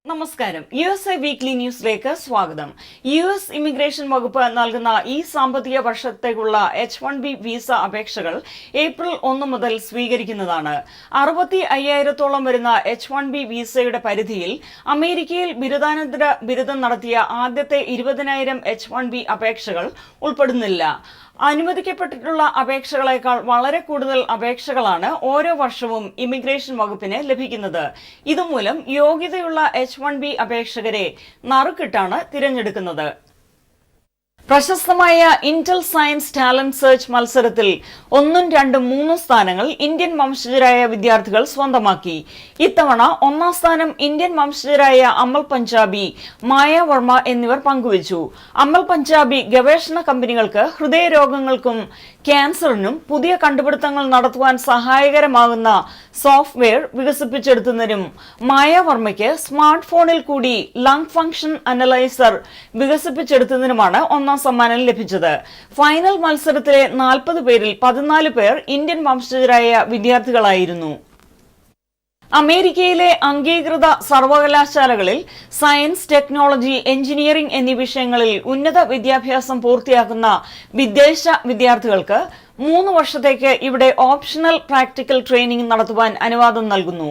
നമസ്കാരം. USA weekly ന്യൂസിലേക്ക് സ്വാഗതം. US ഇമിഗ്രേഷൻ വകുപ്പ് നൽകുന്ന ഈ സാമ്പത്തിക വർഷത്തേക്കുള്ള H-1B വിസ അപേക്ഷകൾ ഏപ്രിൽ 1 മുതൽ സ്വീകരിക്കുന്നതാണ്. 65,000-ഓളം വരുന്ന H-1B വിസയുടെ പരിധിയിൽ അമേരിക്കയിൽ ബിരുദാനന്തര ബിരുദം നടത്തിയ ആദ്യത്തെ 20,000 H-1B അപേക്ഷകൾ ഉൾപ്പെടുന്നില്ല. അനുവദിക്കപ്പെട്ടിട്ടുള്ള അപേക്ഷകളെക്കാൾ വളരെ കൂടുതൽ അപേക്ഷകളാണ് ഓരോ വർഷവും ഇമിഗ്രേഷൻ വകുപ്പിന് ലഭിക്കുന്നത്. ഇതുമൂലം യോഗ്യതയുള്ള H-1B അപേക്ഷകരെ നറുക്കിട്ടാണ് തിരഞ്ഞെടുക്കുന്നത്. പ്രശസ്തമായ ഇന്റൽ സയൻസ് ടാലന്റ് സെർച്ച് മത്സരത്തിൽ 1, 2, 3 സ്ഥാനങ്ങൾ ഇന്ത്യൻ വംശജരായ വിദ്യാർത്ഥികൾ സ്വന്തമാക്കി. ഇത്തവണ 1ാം സ്ഥാനം ഇന്ത്യൻ വംശജരായ അമൽ പഞ്ചാബി, മായ വർമ്മ എന്നിവർ പങ്കുവച്ചു. അമൽ പഞ്ചാബി ഗവേഷണ കമ്പനികൾക്ക് ഹൃദയരോഗങ്ങൾക്കും ക്യാൻസറിനും പുതിയ കണ്ടുപിടുത്തങ്ങൾ നടത്തുവാൻ സഹായകരമാകുന്ന സോഫ്റ്റ്വെയർ വികസിപ്പിച്ചെടുത്തതിനും മായ വർമ്മയ്ക്ക് സ്മാർട്ട് ഫോണിൽ കൂടി ലങ് ഫംഗ്ഷൻ അനലൈസർ വികസിപ്പിച്ചെടുത്തതിനുമാണ് 1ാം സമ്മാനം ലഭിച്ചത്. ഫൈനൽ മത്സരത്തിലെ 40 പേരിൽ 14 പേർ ഇന്ത്യൻ വംശജരായ വിദ്യാർത്ഥികളായിരുന്നു. അമേരിക്കയിലെ അംഗീകൃത സർവകലാശാലകളിൽ സയൻസ്, ടെക്നോളജി, എഞ്ചിനീയറിംഗ് എന്നീ വിഷയങ്ങളിൽ ഉന്നത വിദ്യാഭ്യാസം പൂർത്തിയാക്കുന്ന വിദേശ വിദ്യാർത്ഥികൾക്ക് 3 വർഷത്തേക്ക് ഇവിടെ ഓപ്ഷണൽ പ്രാക്ടിക്കൽ ട്രെയിനിംഗ് നടത്തുവാൻ അനുവാദം നൽകുന്നു.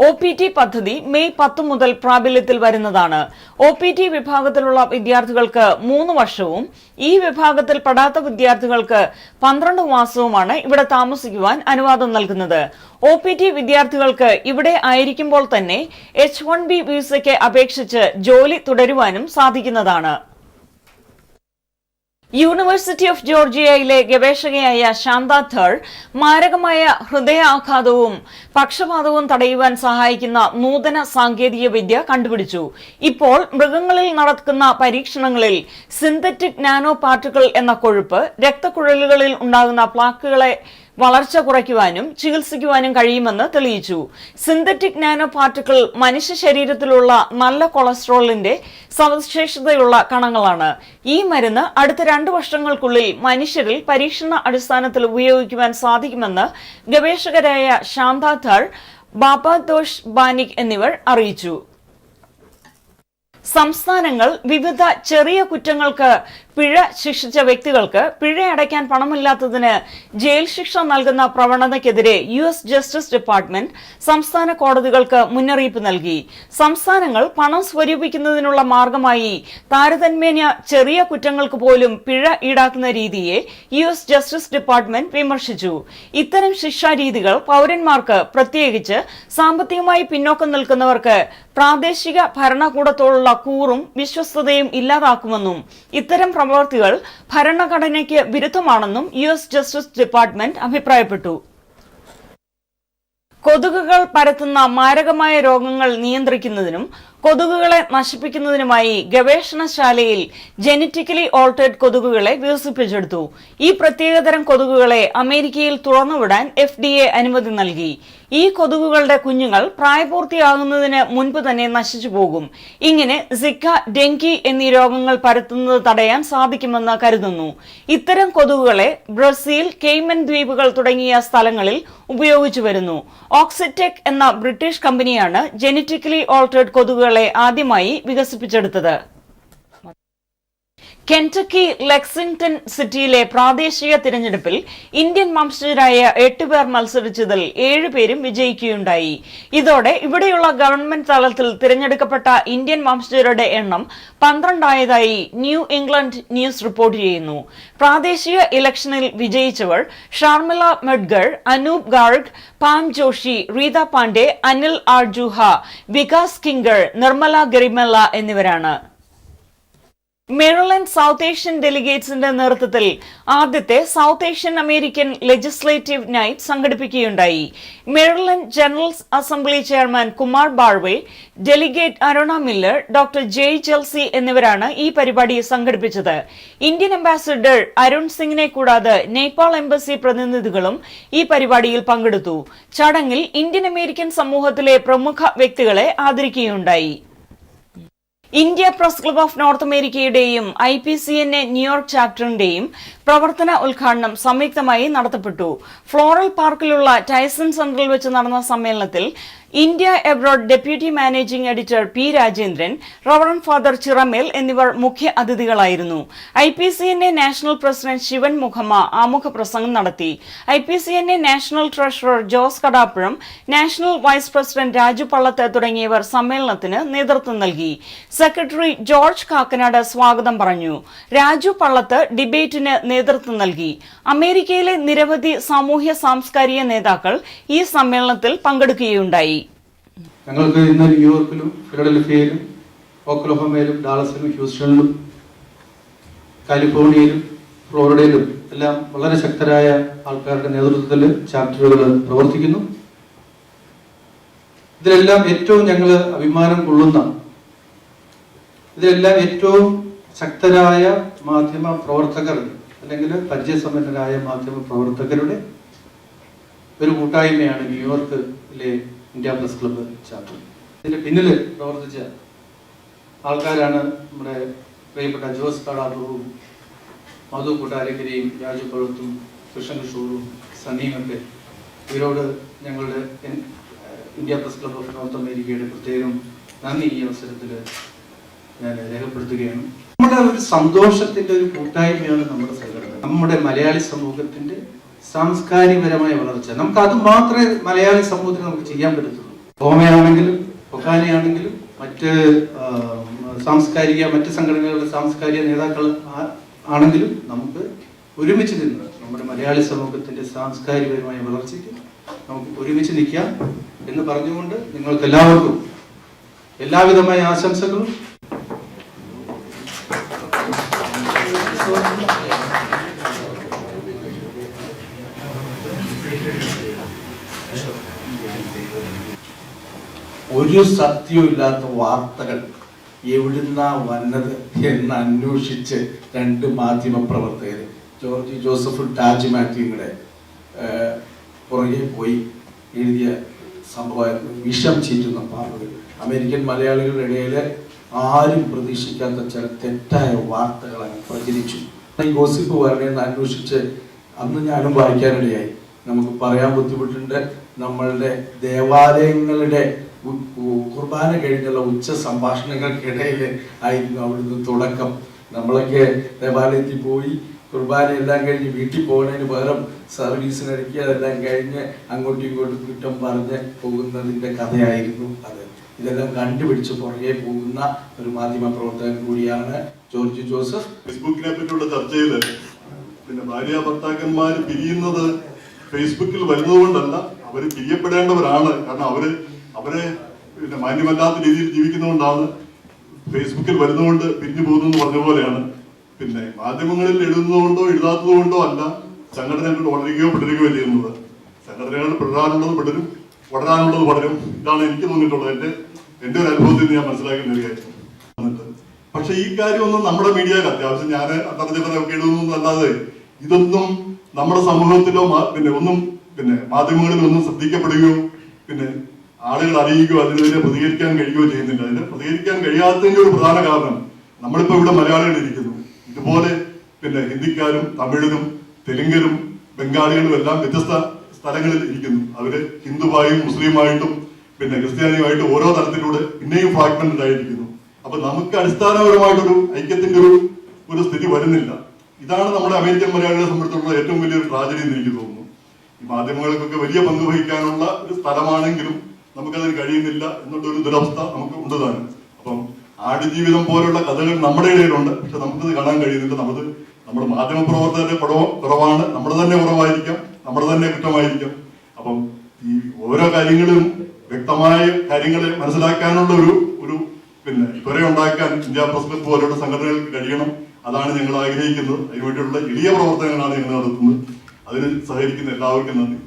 OPT പദ്ധതി മെയ് 10 മുതൽ പ്രാബല്യത്തിൽ വരുന്നതാണ്. OPT വിഭാഗത്തിലുള്ള വിദ്യാർത്ഥികൾക്ക് 3 വർഷവും ഈ വിഭാഗത്തിൽ പെടാത്ത വിദ്യാർത്ഥികൾക്ക് 12 മാസവുമാണ് ഇവിടെ താമസിക്കുവാൻ അനുവാദം നൽകുന്നത്. OPT വിദ്യാർത്ഥികൾക്ക് ഇവിടെ ആയിരിക്കുമ്പോൾ തന്നെ H-1B വിസയ്ക്ക് അപേക്ഷിച്ച് ജോലി തുടരുവാനും സാധിക്കുന്നതാണ്. യൂണിവേഴ്സിറ്റി ഓഫ് ജോർജിയയിലെ ഗവേഷകയായ ശാന്ത ഥർ മാരകമായ ഹൃദയാഘാതവും പക്ഷപാതവും തടയുവാൻ സഹായിക്കുന്ന നൂതന സാങ്കേതിക വിദ്യ കണ്ടുപിടിച്ചു. ഇപ്പോൾ മൃഗങ്ങളിൽ നടക്കുന്ന പരീക്ഷണങ്ങളിൽ സിന്തറ്റിക് നാനോ പാർട്ടിക്കിൾ എന്ന കൊഴുപ്പ് രക്തക്കുഴലുകളിൽ ഉണ്ടാകുന്ന പ്ലാക്കുകളെ വളർച്ച കുറയ്ക്കുവാനും ചികിത്സിക്കുവാനും കഴിയുമെന്ന് തെളിയിച്ചു. സിന്തറ്റിക് നാനോ പാർട്ടിക്കിൾ മനുഷ്യ ശരീരത്തിലുള്ള നല്ല കൊളസ്ട്രോളിന്റെ സവിശേഷതയുള്ള കണങ്ങളാണ്. ഈ മരുന്ന് അടുത്ത 2 വർഷങ്ങൾക്കുള്ളിൽ മനുഷ്യരിൽ പരീക്ഷണ അടിസ്ഥാനത്തിൽ ഉപയോഗിക്കുവാൻ സാധിക്കുമെന്ന് ഗവേഷകരായ ശാന്ത ഥർ, ബാബാദോഷ് ബാനിക് എന്നിവർ അറിയിച്ചു. സംസ്ഥാനങ്ങൾ വിവിധ ചെറിയ കുറ്റങ്ങൾക്ക് പിഴ ശിക്ഷിച്ച വ്യക്തികൾക്ക് പിഴ അടയ്ക്കാൻ പണമില്ലാത്തതിന് ജയിൽ ശിക്ഷ നൽകുന്ന പ്രവണതയ്ക്കെതിരെ US ജസ്റ്റിസ് ഡിപ്പാർട്ട്മെന്റ് സംസ്ഥാന കോടതികൾക്ക് മുന്നറിയിപ്പ് നൽകി. സംസ്ഥാനങ്ങൾ പണം സ്വരൂപിക്കുന്നതിനുള്ള മാർഗമായി താരതമ്യേന ചെറിയ കുറ്റങ്ങൾക്ക് പോലും പിഴ ഈടാക്കുന്ന രീതിയെ US ജസ്റ്റിസ് ഡിപ്പാർട്ട്മെന്റ് വിമർശിച്ചു. ഇത്തരം ശിക്ഷാരീതികൾ പൗരന്മാർക്ക്, പ്രത്യേകിച്ച് സാമ്പത്തികമായി പിന്നോക്കം നിൽക്കുന്നവർക്ക് പ്രാദേശിക ഭരണകൂടത്തോടുള്ള കൂറും വിശ്വസ്തതയും ഇല്ലാതാക്കുമെന്നും ഇത്തരം പ്രവർത്തികൾ ഭരണഘടനയ്ക്ക് വിരുദ്ധമാണെന്നും US ജസ്റ്റിസ് ഡിപ്പാർട്ട്മെന്റ് അഭിപ്രായപ്പെട്ടു. കൊതുകുകൾ പരത്തുന്ന മാരകമായ രോഗങ്ങൾ നിയന്ത്രിക്കുന്നതിനും കൊതുകുകളെ നശിപ്പിക്കുന്നതിനുമായി ഗവേഷണശാലയിൽ ജനറ്റിക്കലി ഓൾട്ടേർഡ് കൊതുകുകളെ വികസിപ്പിച്ചെടുത്തു. ഈ പ്രത്യേകതരം കൊതുകുകളെ അമേരിക്കയിൽ തുറന്നുവിടാൻ FDA അനുമതി നൽകി. ഈ കൊതുകുകളുടെ കുഞ്ഞുങ്ങൾ പ്രായപൂർത്തിയാകുന്നതിന് മുൻപ് തന്നെ നശിച്ചു പോകും. ഇങ്ങനെ സിക്ക, ഡെങ്കി എന്നീ രോഗങ്ങൾ പരത്തുന്നത് തടയാൻ സാധിക്കുമെന്ന് കരുതുന്നു. ഇത്തരം കൊതുകുകളെ ബ്രസീൽ, കെയ്മൻ ദ്വീപുകൾ തുടങ്ങിയ സ്ഥലങ്ങളിൽ ഉപയോഗിച്ചു വരുന്നു. ഓക്സിടെക് എന്ന ബ്രിട്ടീഷ് കമ്പനിയാണ് ജനറ്റിക്കലി ഓൾട്ടേർഡ് കൊതുകുകളെ ആദ്യമായി വികസിപ്പിച്ചെടുത്തത്. കെന്റക്കി ലെക്സിംഗ്ടൺ സിറ്റിയിലെ പ്രാദേശിക തിരഞ്ഞെടുപ്പിൽ ഇന്ത്യൻ വംശജരായ 8 പേർ മത്സരിച്ചതിൽ 7 പേരും വിജയിക്കുകയുണ്ടായി. ഇതോടെ ഇവിടെയുള്ള ഗവൺമെന്റ് തലത്തിൽ തിരഞ്ഞെടുക്കപ്പെട്ട ഇന്ത്യൻ വംശജരുടെ എണ്ണം 12 ആയതായി ന്യൂ ഇംഗ്ലണ്ട് ന്യൂസ് റിപ്പോർട്ട് ചെയ്യുന്നു. പ്രാദേശിക ഇലക്ഷനിൽ വിജയിച്ചവർ ഷർമിള മെഡ്ഗർ, അനൂപ് ഗാർഗ്, പാം ജോഷി, റീത പാണ്ഡെ, അനിൽ ആർജുഹ, വികാസ് കിങ്കർ, നിർമ്മല ഗരിമല്ല എന്നിവരാണ്. മെറിലൻഡ് സൗത്ത് ഏഷ്യൻ ഡെലിഗേറ്റ്സിന്റെ നേതൃത്വത്തിൽ ആദ്യത്തെ south Asian American legislative night സംഘടിപ്പിക്കുകയുണ്ടായി. Maryland general assembly chairman Kumar Barve, delegate Aruna Miller, doctor Jay ജെൽസി എന്നിവരാണ് ഈ പരിപാടി സംഘടിപ്പിച്ചത്. ഇന്ത്യൻ അംബാസിഡർ അരുൺ സിംഗിനെ കൂടാതെ നേപ്പാൾ എംബസി പ്രതിനിധികളും ഈ പരിപാടിയിൽ പങ്കെടുത്തു. ചടങ്ങിൽ ഇന്ത്യൻ അമേരിക്കൻ സമൂഹത്തിലെ പ്രമുഖ വ്യക്തികളെ ആദരിക്കുകയുണ്ടായി. India press club of north അമേരിക്കയുടെയും IPCNA ന്യൂയോർക്ക് ചാപ്റ്ററിന്റെയും പ്രവർത്തന ഉദ്ഘാടനം സംയുക്തമായി നടത്തപ്പെട്ടു. ഫ്ലോറൽ പാർക്കിലുള്ള ടൈസൺ സെന്ററിൽ വെച്ച് നടന്ന സമ്മേളനത്തിൽ India abroad deputy managing editor P Rajendran, reverend father Chiramel എന്നിവർ മുഖ്യ അതിഥികളായിരുന്നു. IPCNA നാഷണൽ പ്രസിഡന്റ് ശിവൻ മുഖമ്മ ആമുഖ പ്രസംഗം നടത്തി. IPCNA നാഷണൽ ട്രഷറർ ജോസ് കടാപ്പുഴം, national vice president Raju Pallath തുടങ്ങിയവർ സമ്മേളനത്തിന് നേതൃത്വം നൽകി. സെക്രട്ടറി ജോർജ് കാക്കനാട് സ്വാഗതം പറഞ്ഞു. രാജു പള്ളത്ത് ഡിബേറ്റിന് നേതൃത്വം നൽകി. അമേരിക്കയിലെ നിരവധി സാമൂഹ്യ സാംസ്കാരിക നേതാക്കൾ ഈ സമ്മേളനത്തിൽ പങ്കെടുക്കുകയുണ്ടായി. ഞങ്ങൾക്ക് ഇന്ന് ന്യൂയോർക്കിലും ഫിലഡൽഫിയയിലും ഓക്ലഹോമയിലും ഡാളസിലും ഹ്യൂസ്റ്റണിലും കാലിഫോർണിയയിലും ഫ്ലോറിഡയിലും എല്ലാം വളരെ ശക്തരായ ആൾക്കാരുടെ നേതൃത്വത്തിൽ ചാപ്റ്ററുകൾ പ്രവർത്തിക്കുന്നു. ഇതിലെല്ലാം ഏറ്റവും ഞങ്ങൾ അഭിമാനം കൊള്ളുന്ന, ഇതിലെല്ലാം ഏറ്റവും ശക്തരായ മാധ്യമ പ്രവർത്തകർ അല്ലെങ്കിൽ പരിചയസമ്പന്നരായ മാധ്യമ പ്രവർത്തകരുടെ ഒരു കൂട്ടായ്മയാണ് ന്യൂയോർക്കിലെ ഇന്ത്യ പ്രസ് ക്ലബ്ബ് ചാപ്റ്റർ. ഇതിന്റെ പിന്നിൽ പ്രവർത്തിച്ച ആൾക്കാരാണ് നമ്മുടെ പ്രിയപ്പെട്ട ജോസ് കടാപ്പുറവും മധു കൂട്ടാരക്കരയും രാജു പഴുത്തും കൃഷ്ണൻ കിഷോറും സണ്ണിയുമൊക്കെ. ഇവരോട് ഞങ്ങളുടെ India press club of north അമേരിക്കയുടെ പ്രത്യേകം നന്ദി ഈ അവസരത്തിൽ ഞാൻ രേഖപ്പെടുത്തുകയാണ്. നമ്മുടെ ഒരു സന്തോഷത്തിന്റെ ഒരു കൂട്ടായ്മയാണ് നമ്മുടെ സംഘടന. നമ്മുടെ മലയാളി സമൂഹത്തിന്റെ സാംസ്കാരികപരമായ വളർച്ച, നമുക്ക് അത് മാത്രമേ മലയാളി സമൂഹത്തിന് നമുക്ക് ചെയ്യാൻ പറ്റത്തുള്ളൂ. ഹോമയാണെങ്കിലും ഒക്കാനയാണെങ്കിലും മറ്റ് മറ്റ് സംഘടനകളുടെ സാംസ്കാരിക നേതാക്കൾ ആണെങ്കിലും നമുക്ക് ഒരുമിച്ച് നിന്ന് നമ്മുടെ മലയാളി സമൂഹത്തിന്റെ സാംസ്കാരികപരമായ വളർച്ചയ്ക്ക് നമുക്ക് ഒരുമിച്ച് നിൽക്കാം എന്ന് പറഞ്ഞുകൊണ്ട് നിങ്ങൾക്ക് എല്ലാവർക്കും എല്ലാവിധമായ ആശംസകളും. ഒരു സത്യമില്ലാത്ത വാർത്തകൾ എവിടുന്നാ വന്നത് എന്ന് അന്വേഷിച്ച് രണ്ട് മാധ്യമ പ്രവർത്തകർ ജോർജ് ജോസഫ് ടാജ് മാത്യുയുടെ പുറകെ പോയി എഴുതിയ സംഭവമായിരുന്നു. വിഷം ചീറ്റുന്ന പാമ്പുകൾ. അമേരിക്കൻ മലയാളികളുടെ ഇടയിൽ ആരും പ്രതീക്ഷിക്കാത്ത ചില തെറ്റായ വാർത്തകൾ അങ്ങ് പ്രചരിച്ചു. ഈ ഗോസിപ്പ് വരണേന്ന് അന്വേഷിച്ച് അന്ന് ഞാനും വായിക്കാനിടയായി. നമുക്ക് പറയാൻ ബുദ്ധിമുട്ടുണ്ട്. നമ്മളുടെ ദേവാലയങ്ങളുടെ കുർബാന കഴിഞ്ഞുള്ള ഉച്ച സംഭാഷണങ്ങൾക്കിടയിൽ ആയിരുന്നു അവിടുന്ന് തുടക്കം. നമ്മളൊക്കെ ദേവാലയത്തിൽ പോയി കുർബാന എല്ലാം കഴിഞ്ഞ് വീട്ടിൽ പോകുന്നതിന് പകരം സർവീസിനിടയ്ക്ക് അതെല്ലാം കഴിഞ്ഞ് അങ്ങോട്ടും ഇങ്ങോട്ടും കുറ്റം പറഞ്ഞ് പോകുന്നതിൻ്റെ കഥയായിരുന്നു അത്. ഇതെല്ലാം കണ്ടുപിടിച്ച് പുറകെ പോകുന്ന ഒരു മാധ്യമ പ്രവർത്തകൻ കൂടിയാണ് ജോർജ് ജോസഫ്. ഫേസ്ബുക്കിനെ പറ്റിയുള്ള ചർച്ചയിൽ പിന്നെ ഭാര്യ ഭർത്താക്കന്മാർ പിരിയുന്നത് ഫേസ്ബുക്കിൽ വരുന്നത് കൊണ്ടല്ല, അവർ പിരിയപ്പെടേണ്ടവരാണ്. കാരണം അവരെ പിന്നെ മാന്യമല്ലാത്ത രീതിയിൽ ജീവിക്കുന്നതുകൊണ്ടാണ് ഫേസ്ബുക്കിൽ വരുന്നതുകൊണ്ട് പിരിഞ്ഞു പോകുന്നു പറഞ്ഞ പോലെയാണ്. പിന്നെ മാധ്യമങ്ങളിൽ എഴുതുന്നതുകൊണ്ടോ എഴുതാത്തതുകൊണ്ടോ അല്ല സംഘടനകൾ വളരുകയോ പിടരുകയോ ചെയ്യുന്നത്. സംഘടനകൾ പിടരാനുള്ളത് പിടരും, വളരാനുള്ളത് വളരും. ഇതാണ് എനിക്ക് തോന്നിയിട്ടുള്ളത്. എന്റെ ഒരു അനുഭവത്തിൽ ഞാൻ മനസ്സിലാക്കുന്ന ഒരു കാര്യം. പക്ഷെ ഈ കാര്യമൊന്നും നമ്മുടെ മീഡിയയിൽ അത്യാവശ്യം ഞാൻ അന്തർജനമൊക്കെ എഴുതുന്നതല്ലാതെ ഇതൊന്നും നമ്മുടെ സമൂഹത്തിലോ പിന്നെ മാധ്യമങ്ങളിലൊന്നും ശ്രദ്ധിക്കപ്പെടുകയോ പിന്നെ ആളുകൾ അറിയുകയോ അതിനെതിരെ പ്രതികരിക്കാൻ കഴിയുകയോ ചെയ്യുന്നില്ല. അതിന് പ്രതികരിക്കാൻ കഴിയാത്തതിന്റെ ഒരു പ്രധാന കാരണം നമ്മളിപ്പോ ഇവിടെ മലയാളികൾ ഇരിക്കുന്നു. ഇതുപോലെ പിന്നെ ഹിന്ദിക്കാരും തമിഴിലും തെലുങ്കിലും ബംഗാളികളും എല്ലാം വ്യത്യസ്ത സ്ഥലങ്ങളിൽ ഇരിക്കുന്നു. അവര് ഹിന്ദുവായും മുസ്ലിമായിട്ടും പിന്നെ ക്രിസ്ത്യാനിയുമായിട്ടും ഓരോ തരത്തിലൂടെ പിന്നെയും ഫ്രാഗ്മെന്റഡ് ആയിരിക്കുന്നു. അപ്പൊ നമുക്ക് അടിസ്ഥാനപരമായിട്ടൊരു ഐക്യത്തിന്റെ ഒരു സ്ഥിതി വരുന്നില്ല. ഇതാണ് നമ്മുടെ അമേരിക്കൻ മലയാളികളെ സംബന്ധിച്ചുള്ള ഏറ്റവും വലിയൊരു ട്രാജഡി എന്ന് എനിക്ക് തോന്നുന്നു. ഈ മാധ്യമങ്ങൾക്കൊക്കെ വലിയ പങ്ക് വഹിക്കാനുള്ള ഒരു സ്ഥലമാണെങ്കിലും നമുക്കതിന് കഴിയുന്നില്ല എന്നുള്ള ഒരു ദുരവസ്ഥ നമുക്ക് ഉണ്ടതാണ്. അപ്പം ആടുജീവിതം പോലുള്ള കഥകൾ നമ്മുടെ ഇടയിലുണ്ട്, പക്ഷെ നമുക്കത് കാണാൻ കഴിയുന്നില്ല. നമ്മുടെ മാധ്യമ പ്രവർത്തകരുടെ കുറവാണ്, നമ്മുടെ തന്നെ കുറവായിരിക്കാം, നമ്മുടെ തന്നെ കുറ്റമായിരിക്കാം. അപ്പം ഈ ഓരോ കാര്യങ്ങളും വ്യക്തമായ കാര്യങ്ങളെ മനസ്സിലാക്കാനുള്ള ഒരു പിന്നെ ഉണ്ടാക്കാൻ ഇന്ത്യ പ്രസ് ക്ലബ്ബ് പോലുള്ള സംഘടനകൾക്ക് കഴിയണം. അതാണ് ഞങ്ങൾ ആഗ്രഹിക്കുന്നത്. അതിനുവേണ്ടിയുള്ള എളിയ പ്രവർത്തനങ്ങളാണ് ഞങ്ങൾ നടത്തുന്നത്. അതിന് സഹകരിക്കുന്ന എല്ലാവർക്കും നന്ദി.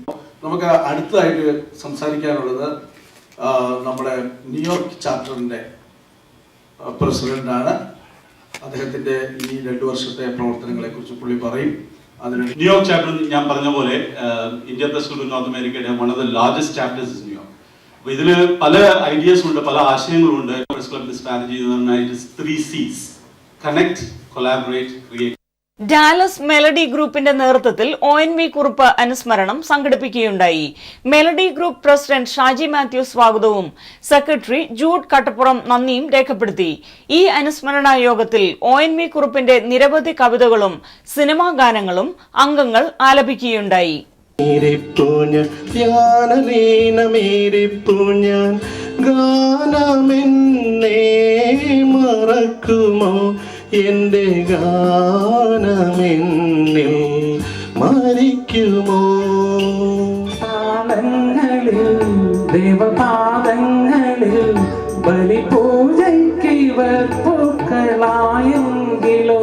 നമുക്ക് അടുത്തതായിട്ട് സംസാരിക്കാനുള്ളത് നമ്മുടെ ന്യൂയോർക്ക് ചാപ്റ്ററിന്റെ പ്രസിഡന്റാണ്. അദ്ദേഹത്തിന്റെ ഈ 2 വർഷത്തെ പ്രവർത്തനങ്ങളെ കുറിച്ച് പുള്ളി പറയും. ന്യൂയോർക്ക് ചാപ്റ്റർ ഞാൻ പറഞ്ഞ പോലെ ഇന്ത്യ പ്രസ് ക്ലബ്ബ് നോർത്ത് അമേരിക്കയുടെ one of the largest chapters in New York. അപ്പൊ ഇതിൽ പല ഐഡിയാസ് ഉണ്ട്, പല ആശയങ്ങളുണ്ട്. പ്രസ് ക്ലബിന്റെ സ്ട്രാറ്റജി എന്ന് പറഞ്ഞാൽ 3 C's: connect, collaborate, create. Dallas melody ഗ്രൂപ്പിന്റെ നേതൃത്വത്തിൽ ONV കുറുപ്പ് അനുസ്മരണം സംഘടിപ്പിക്കുകയുണ്ടായി. Melody group president Shaji Mathew സ്വാഗതവും സെക്രട്ടറി ജൂഡ് കട്ടപ്പുറം നന്ദിയും രേഖപ്പെടുത്തി. ഈ അനുസ്മരണ യോഗത്തിൽ ONV കുറുപ്പിന്റെ നിരവധി കവിതകളും സിനിമാ ഗാനങ്ങളും അംഗങ്ങൾ ആലപിക്കുകയുണ്ടായി. എന്റെ ഗാനമെന്നിൽ മരിക്കുമോ? താളങ്ങളിൽ ദേവപാദങ്ങളിൽ ബലിപൂജയ്ക്ക് ഇവർ പൂക്കളായെങ്കിലോ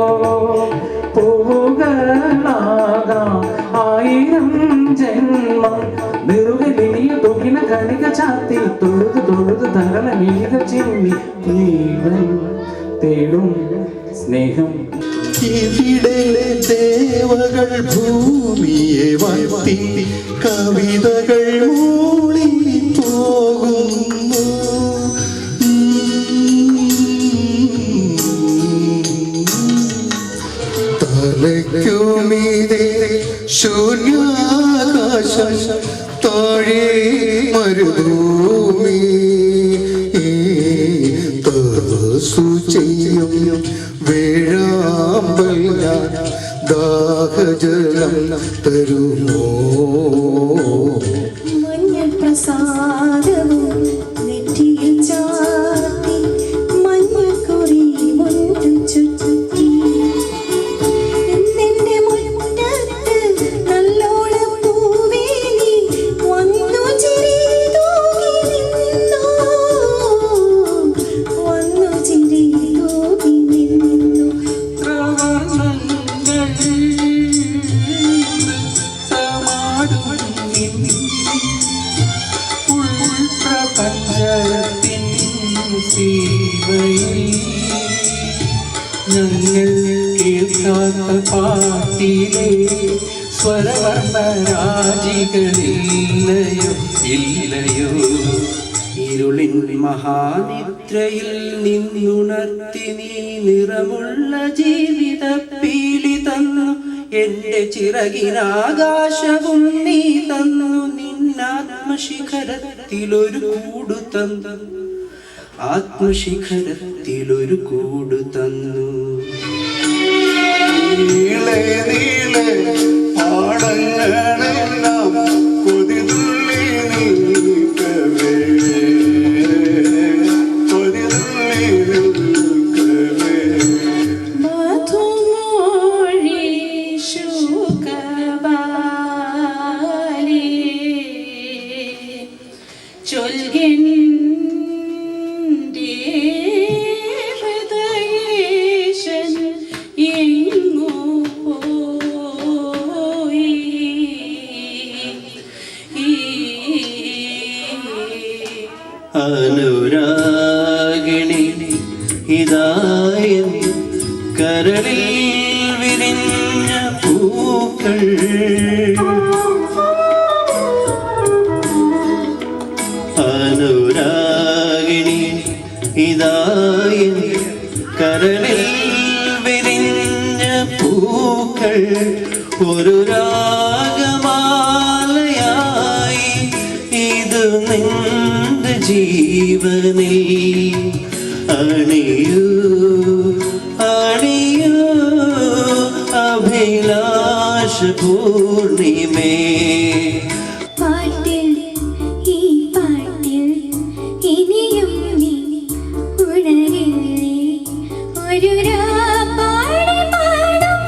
പൂവുകളാകാം 1000 ജന്മം നിറുകലിയ തുകിന കണിക ചാത്തി തൊഴുതു തൊഴുതു തരള മീക ചിമ്മി ജീവൻ തേടും സ്നേഹം. ഇവിടെ ദേവകൾ ഭൂമിയെ വാഴ്ത്തി കവിതകൾ മൂളി പോകുന്നു. തലയ്ക്കുമീതെ ശൂന്യാകാശം താഴെ മരുഭൂമി ചെയ്യും വേഴാമ്പൽ ഞാൻ ദാഹജലം തരുമോ? മഞ്ഞപ്രസാദവും നെറ്റിയിൽ ചാർത്തി മഞ്ഞക്കുറി മുറ്റു ചുറ്റി എന്നെ മുറ്റത്ത് നല്ലോണം പൂവേലി വന്നു ചിരി തൂകി നിന്നു വന്നു ചിരി തൂകി നിന്നു. ഞങ്ങൾ കേൾക്കാത്ത പാട്ടിലെ സ്വരവർണ്ണരാജികളില്ലയോ ഇല്ലയോ? ഇരുളിൻ മഹാനിദ്രയിൽ നിന്നുണർത്തി നീ നിറമുള്ള ജീവിത പീലി തന്നു. എന്റെ ചിറകിനാകാശവും നീ തന്നു. നിന്നാത്മശിഖരത്തിലൊരു കൂടു തന്നു. ആത്മശിഖരത്തിലൊരു കൂടു തന്നു. നീളെ നീളെ പാടങ്ങളെല്ലാം കൊതിതുള്ളി നിൽക്കവേ കൊതിതുള്ളി നിൽക്കവേ. മധുമൊഴി ശുകബാലേ ചൊൽകിൻ അനുരാഗിണി ഇതായ കരളിൽ വിരിഞ്ഞ പൂക്കൾ അനുരാഗിണി ഇതായ കരളിൽ വിരിഞ്ഞ പൂക്കൾ ഒരു രാഗമാലയായി ഇത് നിന്റെ ജീവനിൽ അണിയൂ അണിയൂ അഭിലാഷ പൂർണിമേ. പാട്ടിൽ ഈ പാട്ടിൽ ഇനിയും നീ ഉണരില്ലേ ഒരു രാപ്പാടി പാടും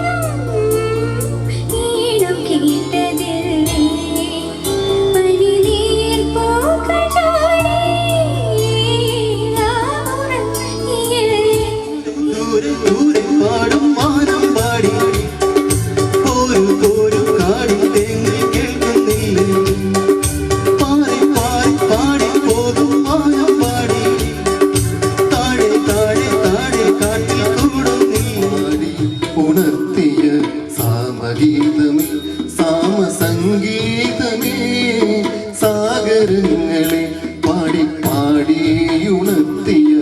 ഈണം കേട്ടതില്ലേ പനിനീർ പൂക്കൾ ചാടി ദൂരെ ദൂരെ പാടും മാനം പാടി ഒരു ഒരു കാടും തേങ്ങി കേൾക്കുന്നില്ലേ പാടി പാടി പാടി പോകും മാനം പാടി താഴെ താഴെ താഴെ കാട്ടിൽ കൂടുന്നില്ല. ഉണർത്തിയ സാമഗീതമേ സാമസംഗീതമേ സാഗരങ്ങളെ പാടി പാടി ഉണർത്തിയ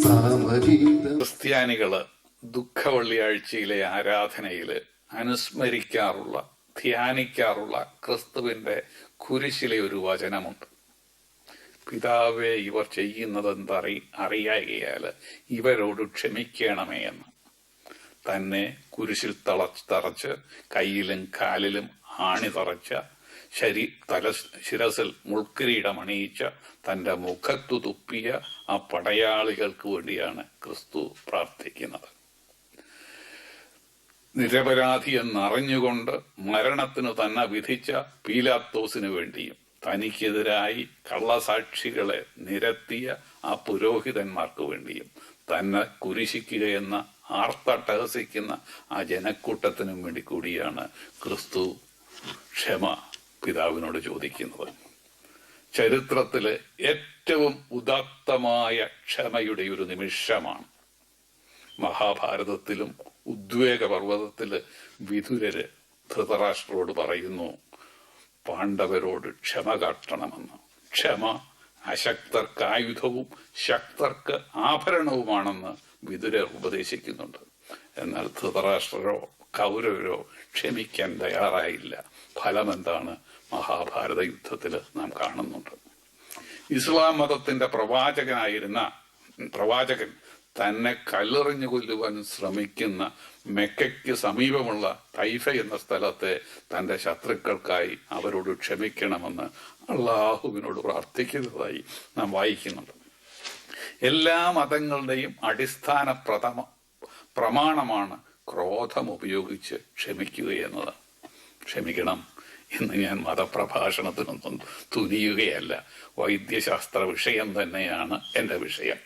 സാമഗീതം. ക്രിസ്ത്യാനികള് ദുഃഖവെള്ളിയാഴ്ചയിലെ ആരാധനയില് അനുസ്മരിക്കാറുള്ള, ധ്യാനിക്കാറുള്ള ക്രിസ്തുവിൻ്റെ കുരിശിലെ ഒരു വചനമുണ്ട്. പിതാവേ, ഇവർ ചെയ്യുന്നതെന്തറിയാകയാൽ ഇവരോട് ക്ഷമിക്കണമേ എന്ന്. തന്നെ കുരിശിൽ തറച്ച് കയ്യിലും കാലിലും ആണി തറച്ച, ശിരസിൽ മുൾക്കിരീടം അണിയിച്ച, തന്റെ മുഖത്തു തുപ്പിയ ആ പടയാളികൾക്ക് വേണ്ടിയാണ് ക്രിസ്തു പ്രാർത്ഥിക്കുന്നത്. നിരപരാധി എന്നറിഞ്ഞുകൊണ്ട് മരണത്തിനു തന്നെ വിധിച്ച പീലാത്തോസിനു വേണ്ടിയും തനിക്കെതിരായി കള്ളസാക്ഷികളെ നിരത്തിയ ആ പുരോഹിതന്മാർക്ക് വേണ്ടിയും തന്നെ കുരിശിക്കുകയെന്ന ആർത്തട്ടഹസിക്കുന്ന ആ ജനക്കൂട്ടത്തിനും വേണ്ടി കൂടിയാണ് ക്രിസ്തു ക്ഷമ പിതാവിനോട് ചോദിക്കുന്നത്. ചരിത്രത്തിലെ ഏറ്റവും ഉദാത്തമായ ക്ഷമയുടെ ഒരു നിമിഷമാണ്. മഹാഭാരതത്തിലും ഉദ്വേഗപർവ്വതത്തില് വിതുരര് ധൃതരാഷ്ട്രോട് പറയുന്നു, പാണ്ഡവരോട് ക്ഷമ കാട്ടണമെന്ന്. ക്ഷമ അശക്തർക്ക് ആയുധവും ശക്തർക്ക് ആഭരണവുമാണെന്ന് വിതുരർ ഉപദേശിക്കുന്നുണ്ട്. എന്നാൽ ധൃതരാഷ്ട്രരോ കൗരവരോ ക്ഷമിക്കാൻ തയ്യാറായില്ല. ഫലമെന്താണ് മഹാഭാരത യുദ്ധത്തിൽ നാം കാണുന്നുണ്ട്. ഇസ്ലാം മതത്തിന്റെ പ്രവാചകൻ തന്നെ കല്ലെറിഞ്ഞു കൊല്ലുവാൻ ശ്രമിക്കുന്ന മെക്കയ്ക്ക് സമീപമുള്ള തൈഫ എന്ന സ്ഥലത്തെ തന്റെ ശത്രുക്കൾക്കായി അവരോട് ക്ഷമിക്കണമെന്ന് അള്ളാഹുവിനോട് പ്രാർത്ഥിക്കുന്നതായി നാം വായിക്കുന്നുണ്ട്. എല്ലാ മതങ്ങളുടെയും അടിസ്ഥാന പ്രമാണമാണ് ക്രോധം ഉപയോഗിച്ച് ക്ഷമിക്കുക എന്നത്. ക്ഷമിക്കണം എന്ന് ഞാൻ മതപ്രഭാഷണത്തിനൊന്നും തുനിയുകയല്ല. വൈദ്യശാസ്ത്ര വിഷയം തന്നെയാണ് എൻ്റെ വിഷയം.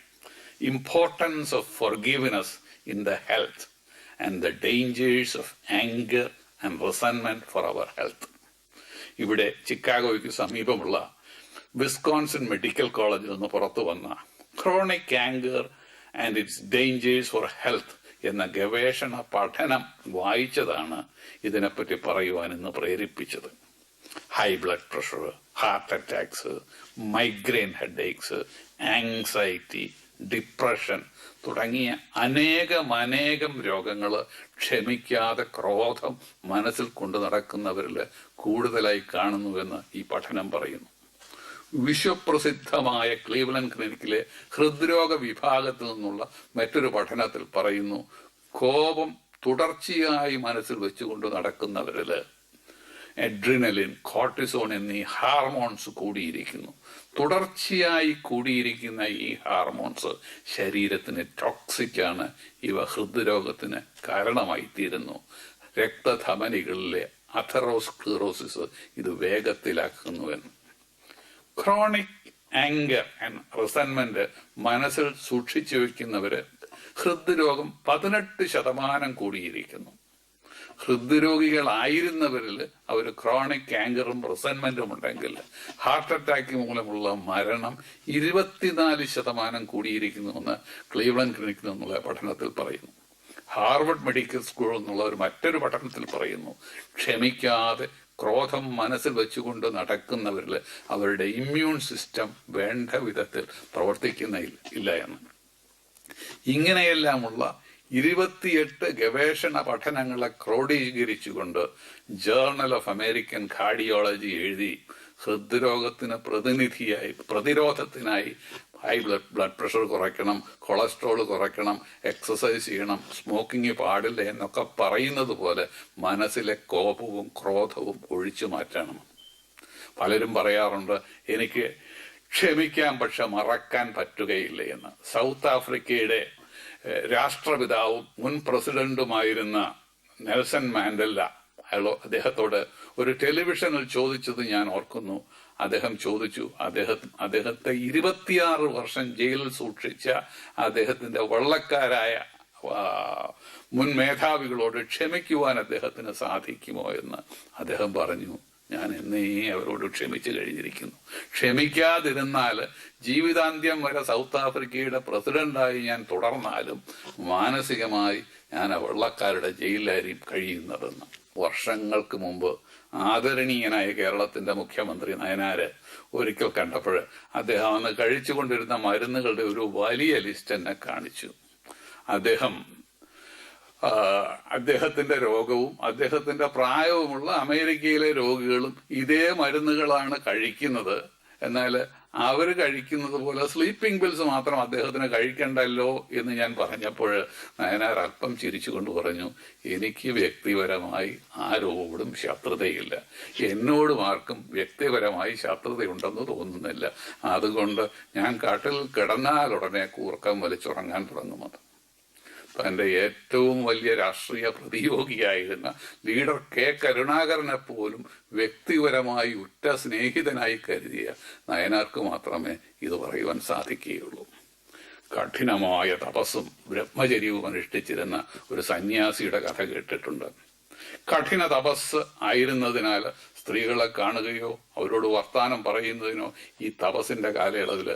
Importance of forgiveness in the health and the dangers of anger and resentment for our health. ഇവിടെ ചിക്കാഗോയ്ക്ക് സമീപമുള്ള വിസ്കോൺസിൻ മെഡിക്കൽ കോളേജിൽ നിന്ന് പുറത്തു വന്ന chronic anger and it's dangers for health എന്ന ഗവേഷണ പഠനം വായിച്ചതാണ് ഇതിനെപ്പറ്റി പറയുവാൻ ഇന്ന് പ്രേരിപ്പിച്ചത്. High blood pressure, heart attacks, migraine headaches, anxiety, depression തുടങ്ങിയ അനേകം രോഗങ്ങൾ ക്ഷമിക്കാതെ ക്രോധം മനസ്സിൽ കൊണ്ടു നടക്കുന്നവരിൽ കൂടുതലായി കാണുന്നുവെന്ന് ഈ പഠനം പറയുന്നു. വിശ്വപ്രസിദ്ധമായ ക്ലീവ്ലൻഡ് ക്ലിനിക്കിലെ ഹൃദ്രോഗ വിഭാഗത്തിൽ നിന്നുള്ള മറ്റൊരു പഠനത്തിൽ പറയുന്നു, കോപം തുടർച്ചയായി മനസ്സിൽ വെച്ചുകൊണ്ട് നടക്കുന്നവരിൽ എഡ്രിനലിൻ, കോർട്ടിസോൺ എന്നീ ഹാർമോൺസ് കൂടിയിരിക്കുന്നു. തുടർച്ചയായി കൂടിയിരിക്കുന്ന ഈ ഹാർമോൺസ് ശരീരത്തിന് ടോക്സിക്കാണ്. ഇവ ഹൃദ്രോഗത്തിന് കാരണമായി തീരുന്നു. രക്തധമനികളിലെ അഥെറോസ്ക്ലീറോസിസ് ഇത് വേഗത്തിലാക്കുന്നുവെന്ന്. ക്രോണിക് ആംഗർ ആൻഡ് റിസന്റ്മെന്റ് മനസ്സിൽ സൂക്ഷിച്ചു വെക്കുന്നവര് ഹൃദ്രോഗം 18% കൂടിയിരിക്കുന്നു. ഹൃദ്രോഗികളായിരുന്നവരിൽ അവർ ക്രോണിക് ആംഗറും റിസന്റ്മെന്റും ഉണ്ടെങ്കിൽ ഹാർട്ട് അറ്റാക്ക് മൂലമുള്ള മരണം 24% കൂടിയിരിക്കുന്നുവെന്ന് ക്ലീവ്ലൻഡ് ക്ലിനിക്കിൽ നിന്നുള്ള പഠനത്തിൽ പറയുന്നു. ഹാർവർഡ് മെഡിക്കൽ സ്കൂളിൽ നിന്നുള്ള ഒരു മറ്റൊരു പഠനത്തിൽ പറയുന്നു, ക്ഷമിക്കാതെ ക്രോധം മനസ്സിൽ വെച്ചുകൊണ്ട് നടക്കുന്നവരിൽ അവരുടെ ഇമ്മ്യൂൺ സിസ്റ്റം വേണ്ട വിധത്തിൽ പ്രവർത്തിക്കുന്നില്ല എന്ന്. ഇങ്ങനെയെല്ലാമുള്ള 28 ഗവേഷണ പഠനങ്ങളെ ക്രോഡീകരിച്ചുകൊണ്ട് ജേർണൽ ഓഫ് അമേരിക്കൻ കാർഡിയോളജി എഴുതി ഹൃദ്രോഗത്തിന് പ്രതിരോധത്തിനായി ഹൈ ബ്ലഡ് പ്രഷർ കുറയ്ക്കണം, കൊളസ്ട്രോൾ കുറയ്ക്കണം, എക്സസൈസ് ചെയ്യണം, സ്മോക്കിംഗ് പാടില്ല എന്നൊക്കെ പറയുന്നത് പോലെ മനസ്സിലെ കോപവും ക്രോധവും ഒഴിച്ചു മാറ്റണം. പലരും പറയാറുണ്ട്, എനിക്ക് ക്ഷമിക്കാൻ പക്ഷെ മറക്കാൻ പറ്റുകയില്ല എന്ന്. സൗത്ത് ആഫ്രിക്കയുടെ രാഷ്ട്രപിതാവും മുൻ പ്രസിഡന്റുമായിരുന്ന നെൽസൺ മാൻഡെല്ല അദ്ദേഹത്തോട് ഒരു ടെലിവിഷനിൽ ചോദിച്ചത് ഞാൻ ഓർക്കുന്നു. അദ്ദേഹം ചോദിച്ചു, അദ്ദേഹത്തെ 26 വർഷം ജയിലിൽ സൂക്ഷിച്ച അദ്ദേഹത്തിന്റെ വെള്ളക്കാരായ മുൻ മേധാവികളോട് ക്ഷമിക്കുവാൻ അദ്ദേഹത്തിന് സാധിക്കുമോ എന്ന്. അദ്ദേഹം പറഞ്ഞു, ഞാൻ എന്നേ അവരോട് ക്ഷമിച്ചു കഴിഞ്ഞിരിക്കുന്നു. ക്ഷമിക്കാതിരുന്നാൽ ജീവിതാന്ത്യം വരെ സൗത്ത് ആഫ്രിക്കയുടെ പ്രസിഡന്റായി ഞാൻ തുടർന്നാലും മാനസികമായി ഞാൻ വെള്ളക്കാരുടെ ജയിലിലായിരിക്കും കഴിയുന്നതെന്ന്. വർഷങ്ങൾക്ക് മുമ്പ് ആദരണീയനായ കേരളത്തിന്റെ മുഖ്യമന്ത്രി നയനാര് ഒരിക്കൽ കണ്ടപ്പോൾ അദ്ദേഹം അന്ന് കഴിച്ചുകൊണ്ടിരുന്ന മരുന്നുകളുടെ ഒരു വലിയ ലിസ്റ്റ് എന്നെ കാണിച്ചു. അദ്ദേഹം അദ്ദേഹത്തിന്റെ രോഗവും അദ്ദേഹത്തിന്റെ പ്രായവുമുള്ള അമേരിക്കയിലെ രോഗികളും ഇതേ മരുന്നുകളാണ് കഴിക്കുന്നത്. എന്നാൽ അവർ കഴിക്കുന്നത് പോലെ സ്ലീപ്പിംഗ് പിൽസ് മാത്രം അദ്ദേഹത്തിന് കഴിക്കണ്ടല്ലോ എന്ന് ഞാൻ പറഞ്ഞപ്പോൾ നയനാർ അല്പം ചിരിച്ചുകൊണ്ട് പറഞ്ഞു, എനിക്ക് വ്യക്തിപരമായി ആരോടും ശത്രുതയില്ല, എന്നോടും ആർക്കും വ്യക്തിപരമായി ശത്രുതയുണ്ടെന്ന് തോന്നുന്നില്ല, അതുകൊണ്ട് ഞാൻ കാട്ടിൽ കിടന്നാലുടനെ കൂർക്കം വലിച്ചുറങ്ങാൻ തുടങ്ങുന്നത്. തന്റെ ഏറ്റവും വലിയ രാഷ്ട്രീയ പ്രതിയോഗിയായിരുന്ന ലീഡർ കെ കരുണാകരനെ പോലും വ്യക്തിപരമായി ഉറ്റ സ്നേഹിതനായി കരുതിയ നയനാർക്ക് മാത്രമേ ഇത് പറയുവാൻ സാധിക്കുകയുള്ളൂ. കഠിനമായ തപസ്സും ബ്രഹ്മചര്യവും അനുഷ്ഠിച്ചിരുന്ന ഒരു സന്യാസിയുടെ കഥ കേട്ടിട്ടുണ്ട്. കഠിന തപസ് ആയിരുന്നതിനാൽ സ്ത്രീകളെ കാണുകയോ അവരോട് വർത്താനം പറയുന്നതിനോ ഈ തപസ്സിന്റെ കാലയളവിൽ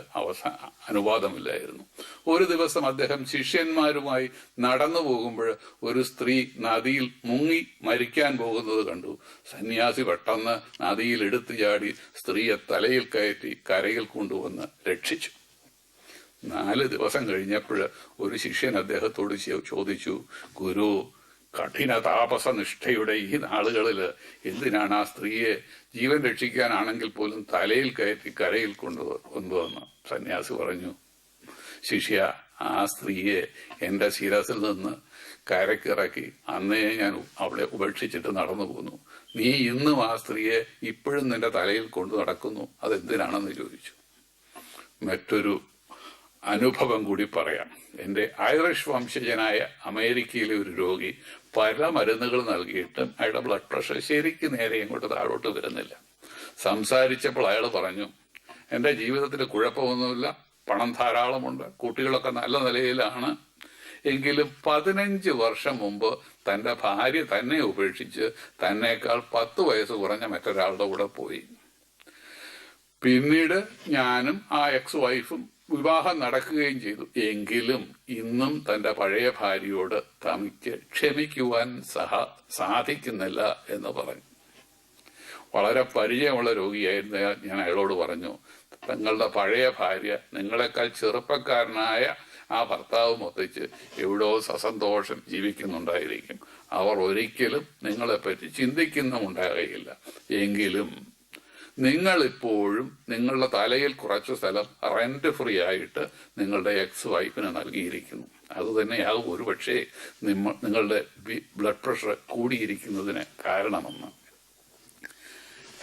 അനുവാദമില്ലായിരുന്നു. ഒരു ദിവസം അദ്ദേഹം ശിഷ്യന്മാരുമായി നടന്നു പോകുമ്പോൾ ഒരു സ്ത്രീ നദിയിൽ മുങ്ങി മരിക്കാൻ പോകുന്നത് കണ്ടു. സന്യാസി പെട്ടെന്ന് നദിയിൽ എടുത്തു ചാടി സ്ത്രീയെ തലയിൽ കയറ്റി കരയിൽ കൊണ്ടുവന്ന് രക്ഷിച്ചു. 4 ദിവസം കഴിഞ്ഞപ്പോൾ ഒരു ശിഷ്യൻ അദ്ദേഹത്തോട് ചോദിച്ചു, ഗുരു, കഠിന താപസനിഷ്ഠയുടെ ഈ നാളുകളിൽ എന്തിനാണ് ആ സ്ത്രീയെ ജീവൻ രക്ഷിക്കാനാണെങ്കിൽ പോലും തലയിൽ കയറ്റി കരയിൽ കൊണ്ടുവന്ന്? സന്യാസി പറഞ്ഞു, ശിഷ്യ, ആ സ്ത്രീയെ എന്റെ ശിരസിൽ നിന്ന് കരക്കിറക്കി അന്നേ ഞാൻ അവളെ ഉപേക്ഷിച്ചിട്ട് നടന്നു പോന്നു. നീ ഇന്നും ആ സ്ത്രീയെ ഇപ്പോഴും നിന്റെ തലയിൽ കൊണ്ടു നടക്കുന്നു, അതെന്തിനാണെന്ന് ചോദിച്ചു. മറ്റൊരു അനുഭവം കൂടി പറയാം. എൻ്റെ ഐറിഷ് വംശജനായ അമേരിക്കയിലെ ഒരു രോഗി പല മരുന്നുകൾ നൽകിയിട്ടും അയാളുടെ ബ്ലഡ് പ്രഷർ ശരിക്കും നേരെ ഇങ്ങോട്ട് താഴോട്ട് വരുന്നില്ല. സംസാരിച്ചപ്പോൾ അയാൾ പറഞ്ഞു, എൻ്റെ ജീവിതത്തിൽ കുഴപ്പമൊന്നുമില്ല, പണം ധാരാളമുണ്ട്, കുട്ടികളൊക്കെ നല്ല നിലയിലാണ്, എങ്കിലും 15 വർഷം മുമ്പ് തൻ്റെ ഭാര്യ തന്നെ ഉപേക്ഷിച്ച് തന്നേക്കാൾ 10 വയസ്സ് കുറഞ്ഞ മറ്റൊരാളുടെ കൂടെ പോയി. പിന്നീട് ഞാനും ആ എക്സ് വൈഫും വിവാഹം നടക്കുകയും ചെയ്തു. എങ്കിലും ഇന്നും തന്റെ പഴയ ഭാര്യയോട് തനിക്ക് ക്ഷമിക്കുവാൻ സാധിക്കുന്നില്ല എന്ന് പറഞ്ഞു. വളരെ പരിചയമുള്ള രോഗിയായിരുന്ന ഞാൻ അയാളോട് പറഞ്ഞു, തങ്ങളുടെ പഴയ ഭാര്യ നിങ്ങളെക്കാൾ ചെറുപ്പക്കാരനായ ആ ഭർത്താവ് ഒത്തിച്ച് എവിടോ സസന്തോഷം ജീവിക്കുന്നുണ്ടായിരിക്കും. അവർ ഒരിക്കലും നിങ്ങളെപ്പറ്റി ചിന്തിക്കുന്നുമുണ്ടാകുകയില്ല. എങ്കിലും നിങ്ങൾ ഇപ്പോഴും നിങ്ങളുടെ തലയിൽ കുറച്ച് സ്ഥലം റെന്റ് ഫ്രീ ആയിട്ട് നിങ്ങളുടെ എക്സ് വൈഫിന് നൽകിയിരിക്കുന്നു. അതുതന്നെയാകും ഒരുപക്ഷെ നിങ്ങളുടെ ബ്ലഡ് പ്രഷർ കൂടിയിരിക്കുന്നതിന് കാരണമെന്ന്.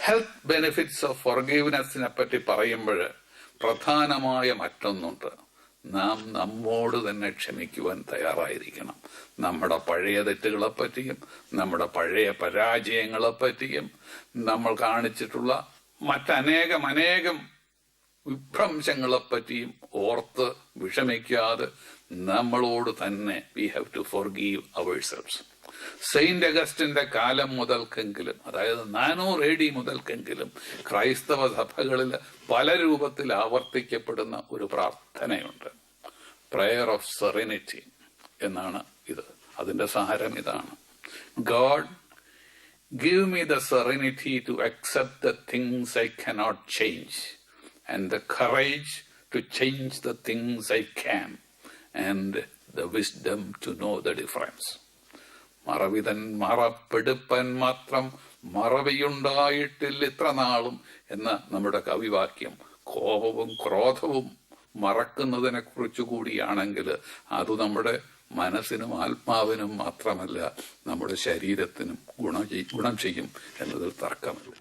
ഹെൽത്ത് ബെനിഫിറ്റ്സ് ഓഫ് ഫോർഗീവ്നെസ്സിനെ പറ്റി പറയുമ്പോൾ പ്രധാനമായ മറ്റൊന്നുണ്ട്. നാം നമ്മോട് തന്നെ ക്ഷമിക്കുവാൻ തയ്യാറായിരിക്കണം. നമ്മുടെ പഴയ തെറ്റുകളെപ്പറ്റിയും നമ്മുടെ പഴയ പരാജയങ്ങളെപ്പറ്റിയും നമ്മൾ കാണിച്ചിട്ടുള്ള മറ്റനേകം വിഭ്രംശങ്ങളെപ്പറ്റിയും ഓർത്ത് വിഷമിക്കാതെ നമ്മളോട് തന്നെ we have to forgive ourselves. Saint അഗസ്റ്റിന്റെ കാലം മുതൽക്കെങ്കിലും, അതായത് 400 AD മുതൽക്കെങ്കിലും ക്രൈസ്തവ സഭകളിൽ പല രൂപത്തിൽ ആവർത്തിക്കപ്പെടുന്ന ഒരു പ്രാർത്ഥനയുണ്ട്. പ്രയർ ഓഫ് സെറനിറ്റി എന്നാണ് ഇത്. അതിന്റെ സാരം ഇതാണ്: God, give me the serenity to accept the things I cannot change, and the courage to change the things I can, and the wisdom to know the difference. മറവിതൻ മറപ്പെടുപ്പൻ മാത്രം മറവിയുണ്ടായിട്ടില്ല ഇത്ര നാളും എന്ന നമ്മുടെ കവിവാക്യം കോപവും ക്രോധവും മറക്കുന്നതിനെ കുറിച്ച് കൂടിയാണെങ്കിൽ അത് നമ്മുടെ മനസ്സിനും ആത്മാവിനും മാത്രമല്ല നമ്മുടെ ശരീരത്തിനും ഗുണം ചെയ്യും എന്നതിൽ തർക്കമില്ല.